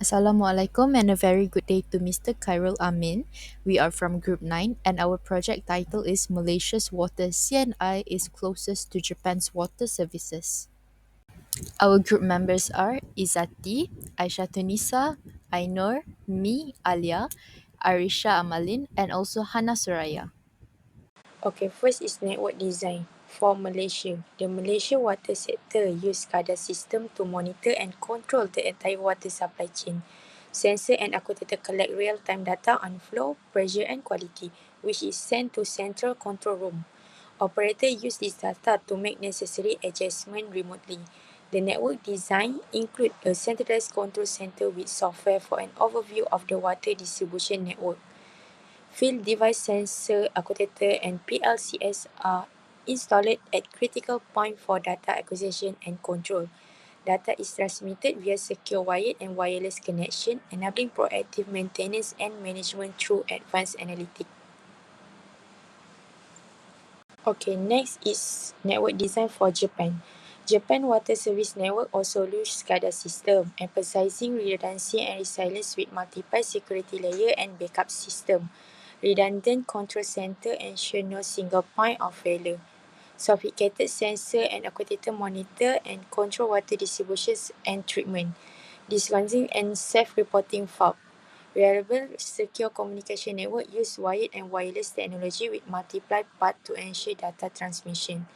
Assalamualaikum and a very good day to Mr. Khairul Amin. We are from Group 9 and our project title is Malaysia's Water CNI is closest to Japan's water services. Our group members are Izati, Aisha Tunisa, Ainur, me, Alia, Arisha Amalin and also Hana Suraya. Okay, first is network design. For Malaysia, the Malaysia water sector use SCADA system to monitor and control the entire water supply chain. Sensor and actuator collect real-time data on flow, pressure and quality, which is sent to central control room. Operator use this data to make necessary adjustment remotely. The network design include a centralized control center with software for an overview of the water distribution network. Field device sensor, actuator and PLCs are installed at critical point for data acquisition and control. Data is transmitted via secure wired and wireless connection, enabling proactive maintenance and management through advanced analytics. Okay, next is network design for Japan. Japan Water Service Network also uses SCADA system, emphasizing redundancy and resilience with multiple security layer and backup system. Redundant control center ensure no single point of failure. Sophisticated sensor and actuator monitor and control water distributions and treatment. Discounting and self-reporting fault. Reliable secure communication network use wired and wireless technology with multiple paths to ensure data transmission.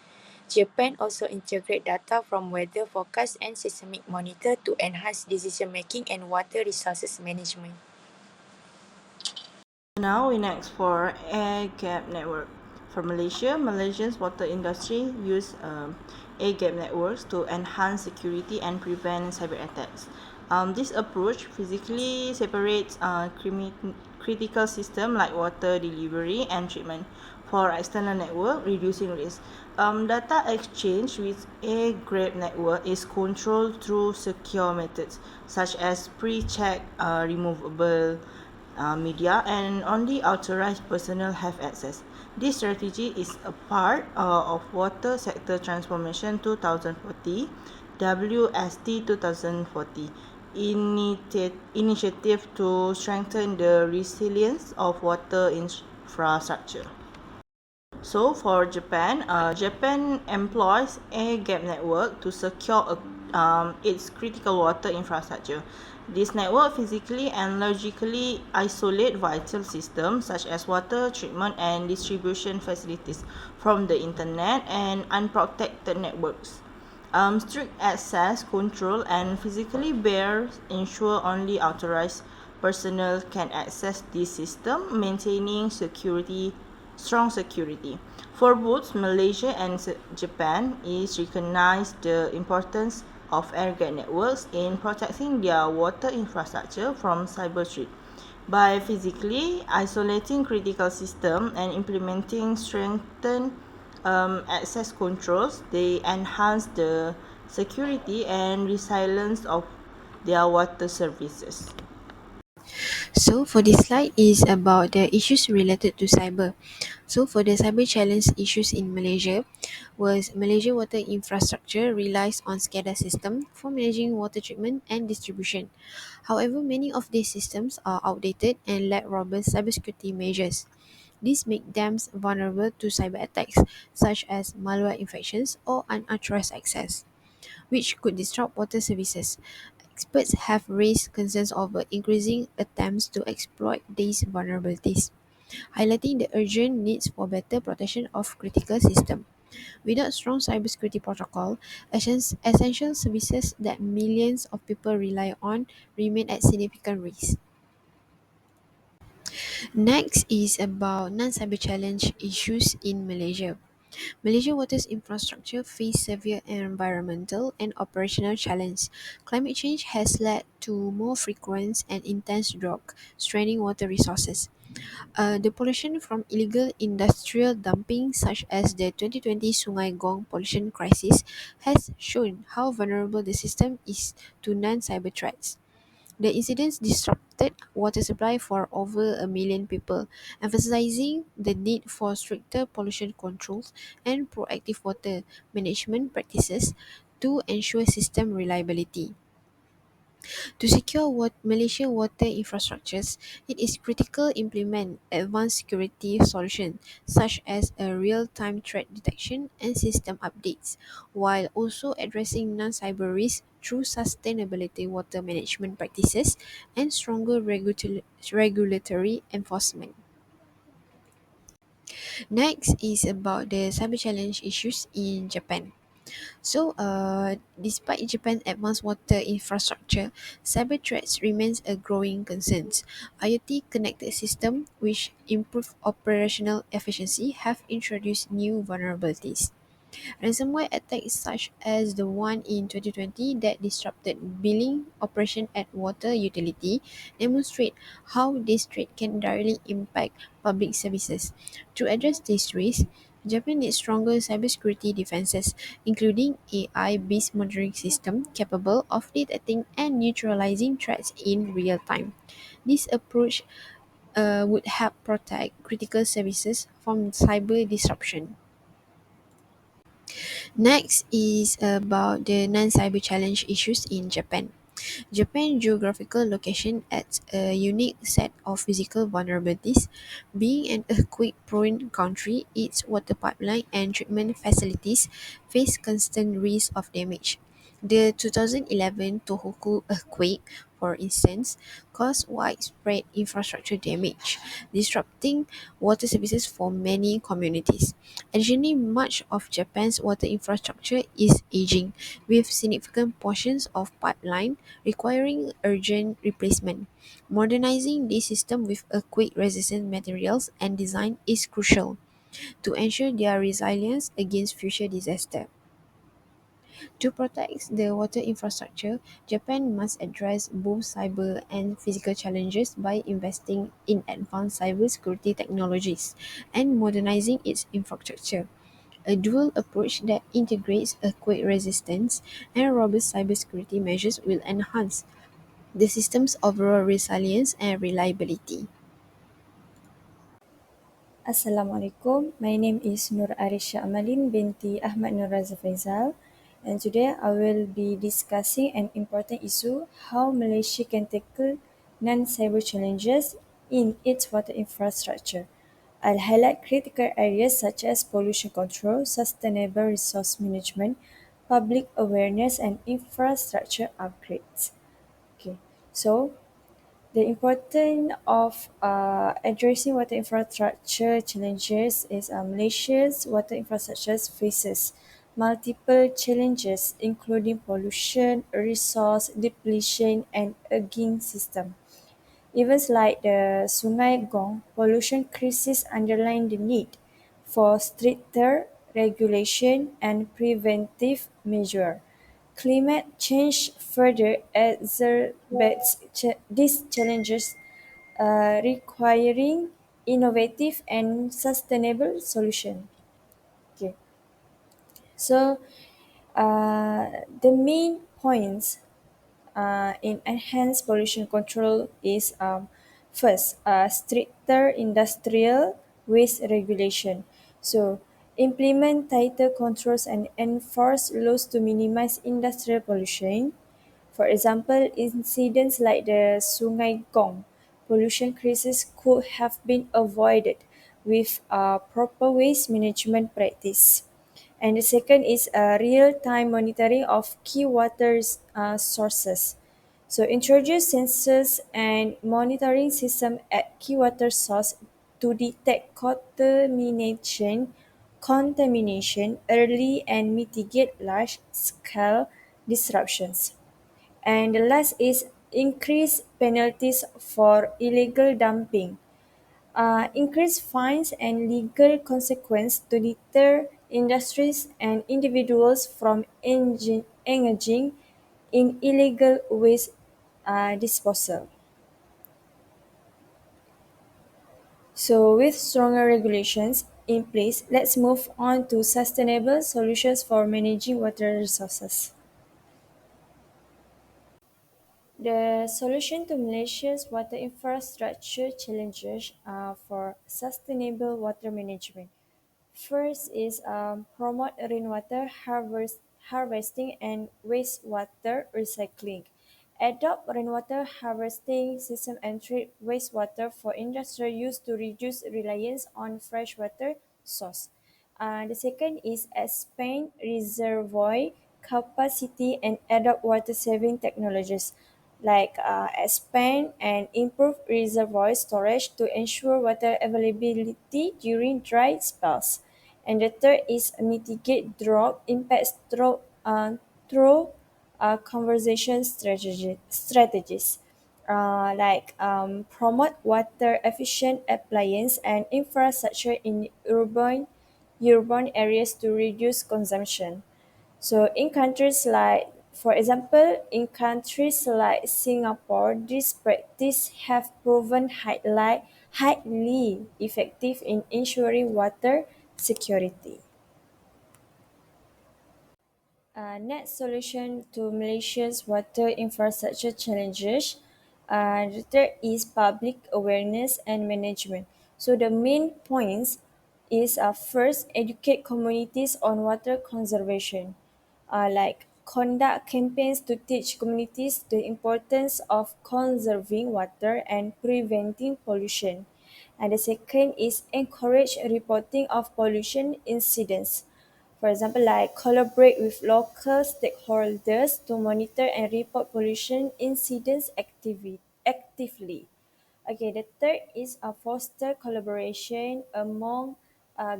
Japan also integrate data from weather forecast and seismic monitor to enhance decision making and water resources management. Now we next for air gap network. For Malaysia, Malaysia's water industry use air gap networks to enhance security and prevent cyber attacks. This approach physically separates critical systems like water delivery and treatment for external network, reducing risk. Data exchange with air gap network is controlled through secure methods such as pre-check removable media and only authorized personnel have access. This strategy is a part of Water Sector Transformation 2040, WST 2040 initiative to strengthen the resilience of water infrastructure. So for Japan, Japan employs air gap network to secure its critical water infrastructure. This network physically and logically isolate vital systems such as water treatment and distribution facilities from the internet and unprotected networks. Strict access control and physically barriers ensure only authorized personnel can access this system, maintaining strong security. For both Malaysia and Japan, is recognized the importance of air-gap networks in protecting their water infrastructure from cyber threat. By physically isolating critical systems and implementing strengthened access controls, they enhance the security and resilience of their water services. So for this slide is about the issues related to cyber. So for the cyber challenge issues in Malaysia was Malaysia water infrastructure relies on SCADA system for managing water treatment and distribution. However, many of these systems are outdated and lack robust cybersecurity measures. This makes them vulnerable to cyber attacks such as malware infections or unauthorized access, which could disrupt water services. Experts have raised concerns over increasing attempts to exploit these vulnerabilities, highlighting the urgent needs for better protection of critical systems. Without strong cybersecurity protocol, essential services that millions of people rely on remain at significant risk. Next is about non-cyber challenge issues in Malaysia. Malaysia water's infrastructure face severe environmental and operational challenges. Climate change has led to more frequent and intense drought, straining water resources. The pollution from illegal industrial dumping, such as the 2020 Sungai Gong pollution crisis, has shown how vulnerable the system is to non-cyber threats. The incidents disrupted water supply for over a million people, emphasizing the need for stricter pollution controls and proactive water management practices to ensure system reliability. To secure Malaysia water infrastructures, it is critical to implement advanced security solutions such as a real-time threat detection and system updates, while also addressing non-cyber risks through sustainability water management practices and stronger regulatory enforcement. Next is about the cyber challenge issues in Japan. Despite Japan's advanced water infrastructure, cyber threats remains a growing concern. IoT connected systems, which improve operational efficiency, have introduced new vulnerabilities. Ransomware attacks such as the one in 2020 that disrupted billing operation at water utility demonstrate how this threat can directly impact public services. To address this risk, Japan needs stronger cybersecurity defenses, including AI-based monitoring system capable of detecting and neutralizing threats in real time. This approach would help protect critical services from cyber disruption. Next is about the non-cyber challenge issues in Japan. Japan's geographical location adds a unique set of physical vulnerabilities. Being an earthquake-prone country, its water pipeline and treatment facilities face constant risk of damage. The 2011 Tohoku earthquake, for instance, caused widespread infrastructure damage, disrupting water services for many communities. Additionally, much of Japan's water infrastructure is aging, with significant portions of pipeline requiring urgent replacement. Modernizing this system with earthquake-resistant materials and design is crucial to ensure their resilience against future disaster. To protect the water infrastructure, Japan must address both cyber and physical challenges by investing in advanced cybersecurity technologies and modernizing its infrastructure. A dual approach that integrates earthquake resistance and robust cybersecurity measures will enhance the system's overall resilience and reliability. Assalamualaikum. My name is Nur Arisha Amalin binti Ahmad Nur Raza Faizal, and today I will be discussing an important issue: how Malaysia can tackle non-cyber challenges in its water infrastructure. I'll highlight critical areas such as pollution control, sustainable resource management, public awareness, and infrastructure upgrades. Okay, so the importance of addressing water infrastructure challenges is Malaysia's water infrastructure faces multiple challenges, including pollution, resource depletion, and aging system. Events like the Sungai Gong pollution crisis underline the need for stricter regulation and preventive measure. Climate change further exacerbates these challenges, requiring innovative and sustainable solutions. Okay. So, the main points in enhanced pollution control is first, stricter industrial waste regulation. So, implement tighter controls and enforce laws to minimize industrial pollution. For example, incidents like the Sungai Gong pollution crisis could have been avoided with proper waste management practice. And the second is real-time monitoring of key water sources. So introduce sensors and monitoring system at key water source to detect contamination early and mitigate large-scale disruptions. And the last is increase penalties for illegal dumping. Increase fines and legal consequence to deter industries and individuals from engaging in illegal waste disposal. So, with stronger regulations in place, let's move on to sustainable solutions for managing water resources. The solution to Malaysia's water infrastructure challenges are for sustainable water management. First is promote rainwater harvesting and wastewater recycling. adopt rainwater harvesting system and treat wastewater for industrial use to reduce reliance on freshwater source. The second is expand reservoir capacity and adopt water-saving technologies like expand and improve reservoir storage to ensure water availability during dry spells. And the third is mitigate drought impacts through conversation strategies like promote water efficient appliance and infrastructure in urban areas to reduce consumption. So in countries like, for example, in countries like Singapore, this practice have proven highly effective in ensuring water security. Net solution to Malaysia's water infrastructure challenges. The third is public awareness and management. So the main points is first, educate communities on water conservation, like conduct campaigns to teach communities the importance of conserving water and preventing pollution. And the second is encourage reporting of pollution incidents. For example, like collaborate with local stakeholders to monitor and report pollution incidents actively. Okay, the third is a foster collaboration among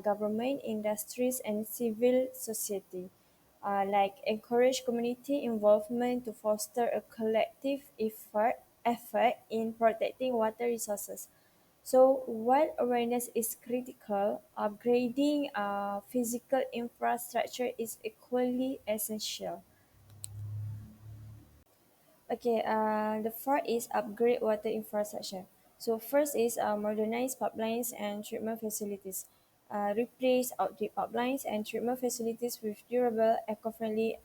government, industries, and civil society. Like encourage community involvement to foster a collective effort in protecting water resources. So while awareness is critical, upgrading physical infrastructure is equally essential. Okay, the fourth is upgrade water infrastructure. So first is modernize pipelines and treatment facilities. Replace outdated pipelines and treatment facilities with durable, eco-friendly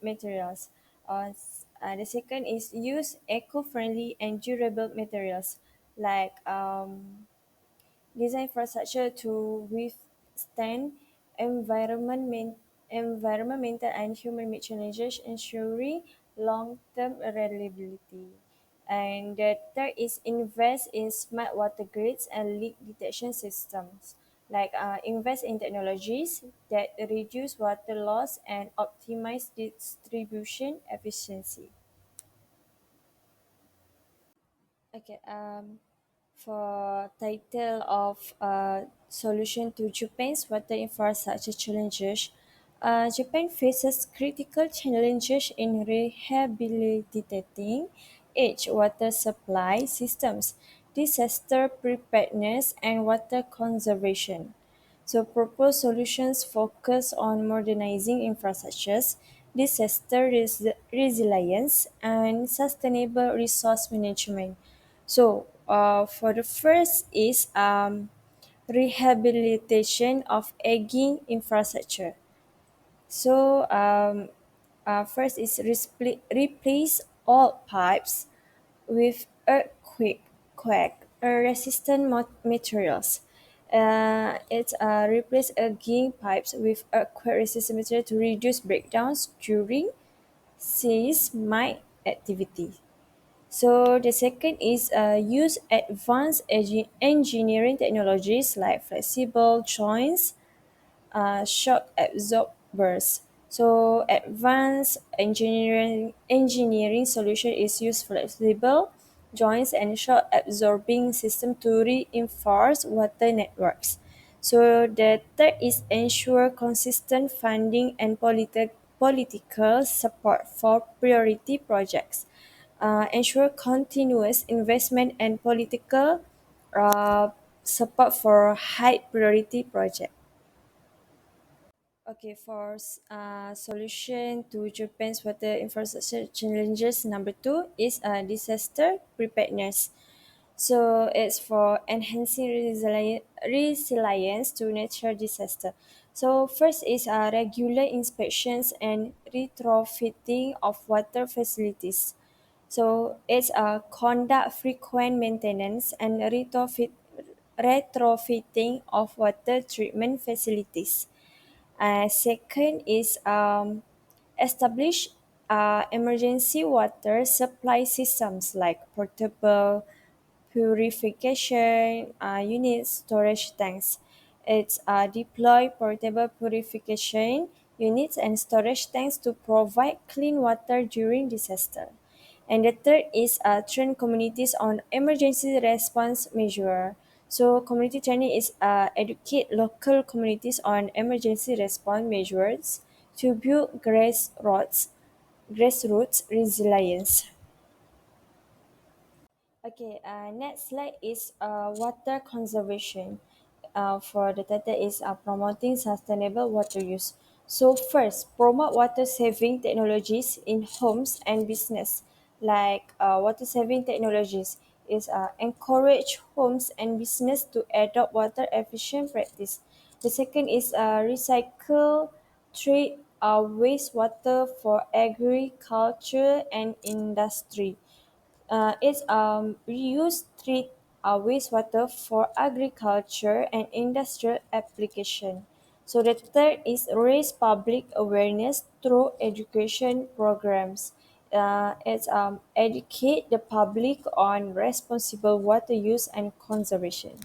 materials. The second is use eco-friendly and durable materials like design infrastructure to withstand environment, environmental and human-made challenges, ensuring long-term reliability. And the third is invest in smart water grids and leak detection systems. Like invest in technologies that reduce water loss and optimize distribution efficiency. Okay. For title of solution to Japan's water infrastructure challenges, Japan faces critical challenges in rehabilitating its water supply systems, disaster preparedness, and water conservation. So proposed solutions focus on modernizing infrastructures, disaster resilience, and sustainable resource management. So for the first is rehabilitation of aging infrastructure. So first is replace all pipes with earthquake quake resistant materials. It replace aging pipes with earthquake resistant material to reduce breakdowns during seismic activity. So the second is use advanced engineering technologies like flexible joints, shock absorbers. So advanced engineering solution is use flexible joints and shock absorbing system to reinforce water networks. So the third is ensure consistent funding and political support for priority projects. Ensure continuous investment and political uh, support for high priority projects. Okay, for solution to Japan's water infrastructure challenges, number two is disaster preparedness. So it's for enhancing resilience to natural disaster. So first is regular inspections and retrofitting of water facilities. So it's conduct frequent maintenance and retrofitting of water treatment facilities. Second is establish emergency water supply systems like portable purification units, storage tanks. It's deploy portable purification units and storage tanks to provide clean water during disaster. And the third is train communities on emergency response measure. So community training is educate local communities on emergency response measures to build grassroots resilience. Okay, next slide is water conservation. For the title is promoting sustainable water use. So first, promote water saving technologies in homes and business. Like water saving technologies is encourage homes and business to adopt water efficient practice. The second is recycle treat wastewater for agriculture and industry. Reuse treat wastewater for agriculture and industrial application. So the third is raise public awareness through education programs. It's educate the public on responsible water use and conservation.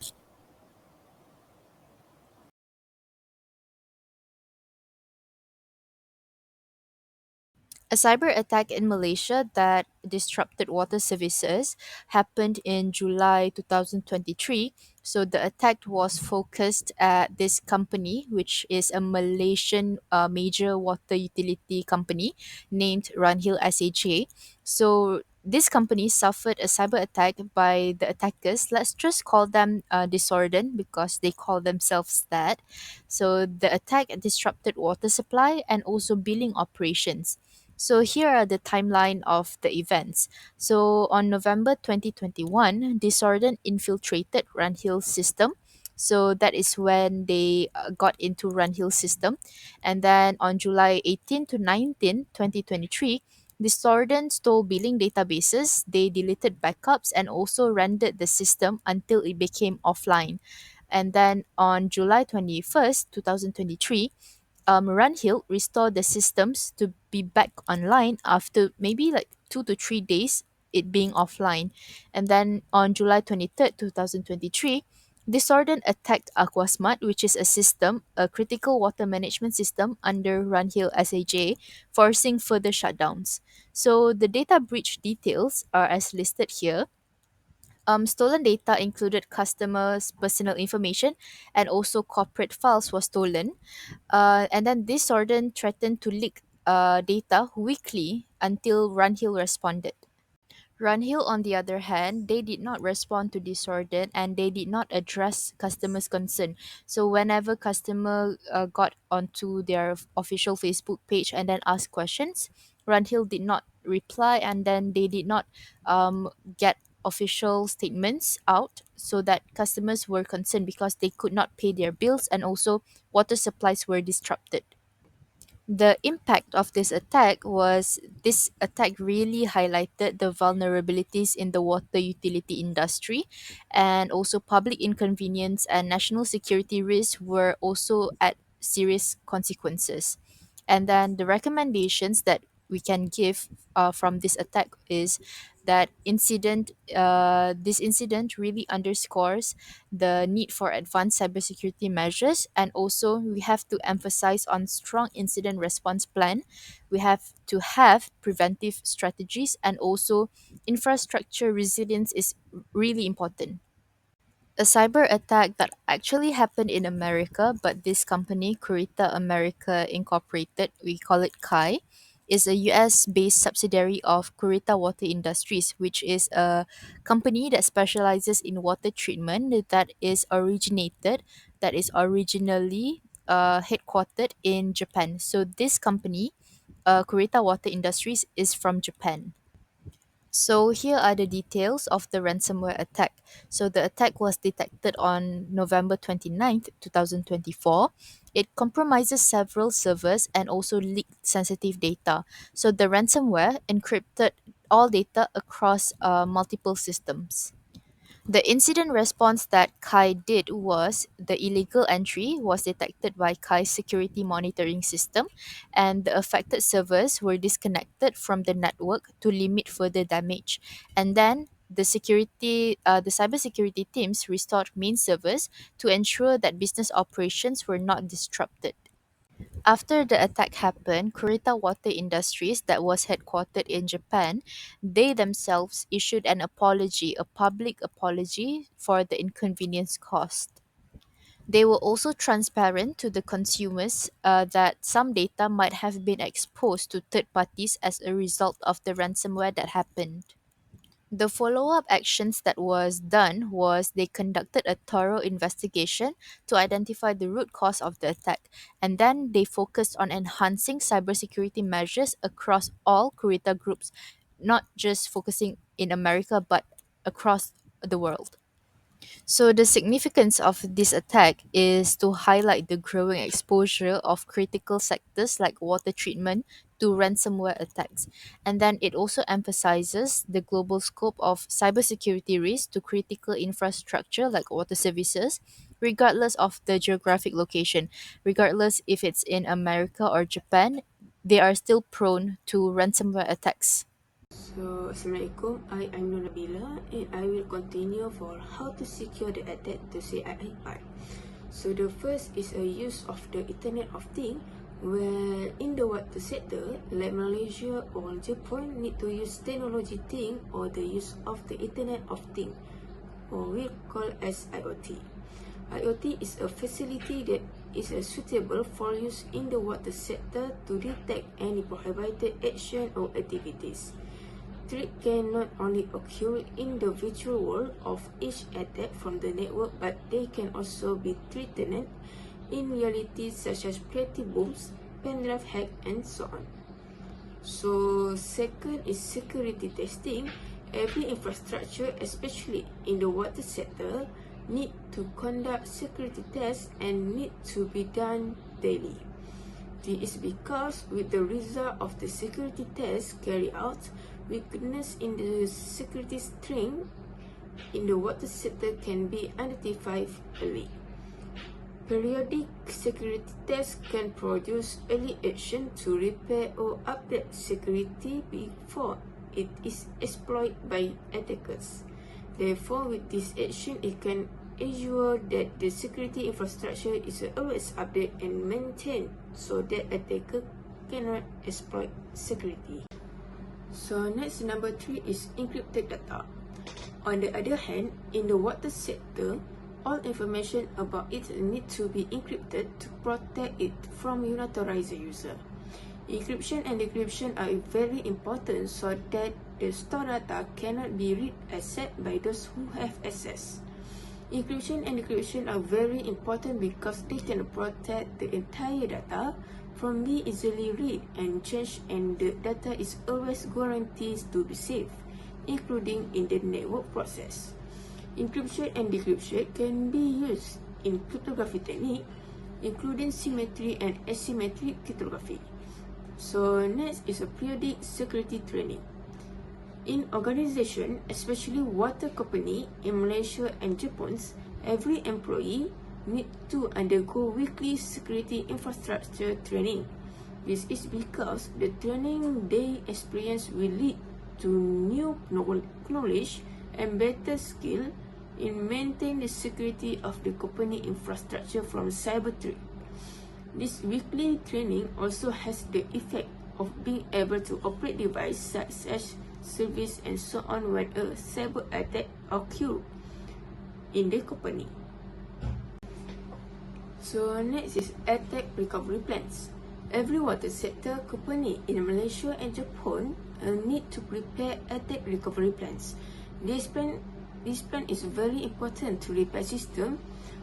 A cyber attack in Malaysia that disrupted water services happened in July 2023. So the attack was focused at this company, which is a Malaysian major water utility company named Runhill SHA. So this company suffered a cyber attack by the attackers. Let's just call them Disorden because they call themselves that. So the attack disrupted water supply and also billing operations. So here are the timeline of the events. So on November 2021, Disorden infiltrated Runhill system. So that is when they got into Runhill system. And then on July 18 to 19, 2023, Disorden stole billing databases, they deleted backups and also rendered the system until it became offline. And then on July 21st, 2023, Runhill restored the systems to be back online after maybe like 2 to 3 days it being offline. And then on July 23rd, 2023, Disorden attacked Aquasmart, which is a system, a critical water management system under Runhill SAJ, forcing further shutdowns. So the data breach details are as listed here. Stolen data included customers' personal information and also corporate files were stolen. And then this Disorden threatened to leak data weekly until Runhill responded. Runhill, on the other hand, they did not respond to Disorden and they did not address customers' concern. So whenever customer got onto their official Facebook page and then asked questions, Runhill did not reply and then they did not get official statements out so that customers were concerned because they could not pay their bills and also water supplies were disrupted. The impact of this attack really highlighted the vulnerabilities in the water utility industry, and also public inconvenience and national security risks were also at serious consequences. And then the recommendations that we can give from this attack is that this incident really underscores the need for advanced cybersecurity measures, and also we have to emphasize on strong incident response plan. We have to have preventive strategies, and also infrastructure resilience is really important. A cyber attack that actually happened in America, but this company, Kurita America Incorporated, we call it KAI, is a US based subsidiary of Kurita Water Industries, which is a company that specializes in water treatment that is originally headquartered in Japan. So this company, Kurita Water Industries, is from Japan. So here are the details of the ransomware attack. So the attack was detected on November 29th, 2024. It compromises several servers and also leaked sensitive data. So the ransomware encrypted all data across multiple systems. The incident response that Kai did was the illegal entry was detected by Kai's security monitoring system, and the affected servers were disconnected from the network to limit further damage. And then the cybersecurity teams restored main servers to ensure that business operations were not disrupted. After the attack happened, Kurita Water Industries, that was headquartered in Japan, they themselves issued an apology, a public apology for the inconvenience caused. They were also transparent to the consumers that some data might have been exposed to third parties as a result of the ransomware that happened. The follow-up actions that was done was they conducted a thorough investigation to identify the root cause of the attack, and then they focused on enhancing cybersecurity measures across all Kurita groups, not just focusing in America but across the world. So, the significance of this attack is to highlight the growing exposure of critical sectors like water treatment to ransomware attacks. And then it also emphasizes the global scope of cybersecurity risks to critical infrastructure like water services, regardless of the geographic location, regardless if it's in America or Japan, they are still prone to ransomware attacks. So, Assalamualaikum. I am Nur Nabila and I will continue for how to secure the attack to CII. So, the first is a use of the Internet of Things, where in the water sector, like Malaysia or Japan, need to use technology thing or the use of the Internet of Things, or we call as IoT. IoT is a facility that is suitable for use in the water sector to detect any prohibited action or activities. Threat can not only occur in the virtual world of each attack from the network, but they can also be threatened in reality, such as pretty bombs, pen drive hack, and so on. So, second is security testing. Every infrastructure, especially in the water sector, need to conduct security tests and need to be done daily. This is because with the result of the security tests carried out, weakness in the security string in the water sector can be identified early. Periodic security tests can produce early action to repair or update security before it is exploited by attackers. Therefore, with this action, it can ensure that the security infrastructure is always updated and maintained so that attacker cannot exploit security. So next, number 3 is encrypted data. On the other hand, in the water sector, all information about it need to be encrypted to protect it from unauthorized user. Encryption and decryption are very important so that the stored data cannot be read except by those who have access. Encryption and decryption are very important because they can protect the entire data from being easily read and changed, and the data is always guaranteed to be safe, including in the network process. Encryption and decryption can be used in cryptography technique, including symmetry and asymmetric cryptography. So next is a periodic security training. In organization, especially water company in Malaysia and Japan, every employee need to undergo weekly security infrastructure training. This is because the training they experience will lead to new knowledge and better skill in maintaining the security of the company infrastructure from cyber threat. This weekly training also has the effect of being able to operate devices such as service and so on when a cyber attack occurs in the company. So next is attack recovery plans. Every water sector company in Malaysia and Japan need to prepare attack recovery plans. This plan is very important to repair system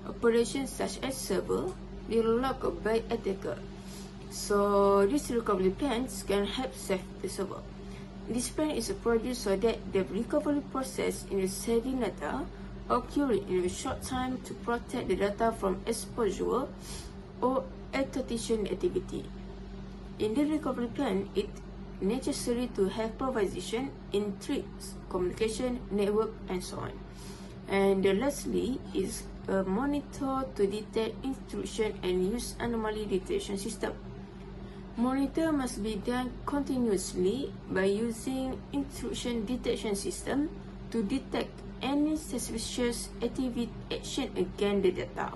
operations such as server be locked by attacker. So these recovery plans can help save the server. This plan is produced so that the recovery process in the saving data occur in a short time to protect the data from exposure or exploitation activity. In the recovery plan, it is necessary to have provision in threats, communication, network, and so on. And lastly is a monitor to detect intrusion and use anomaly detection system. Monitor must be done continuously by using intrusion detection system to detect any suspicious activity action against the data.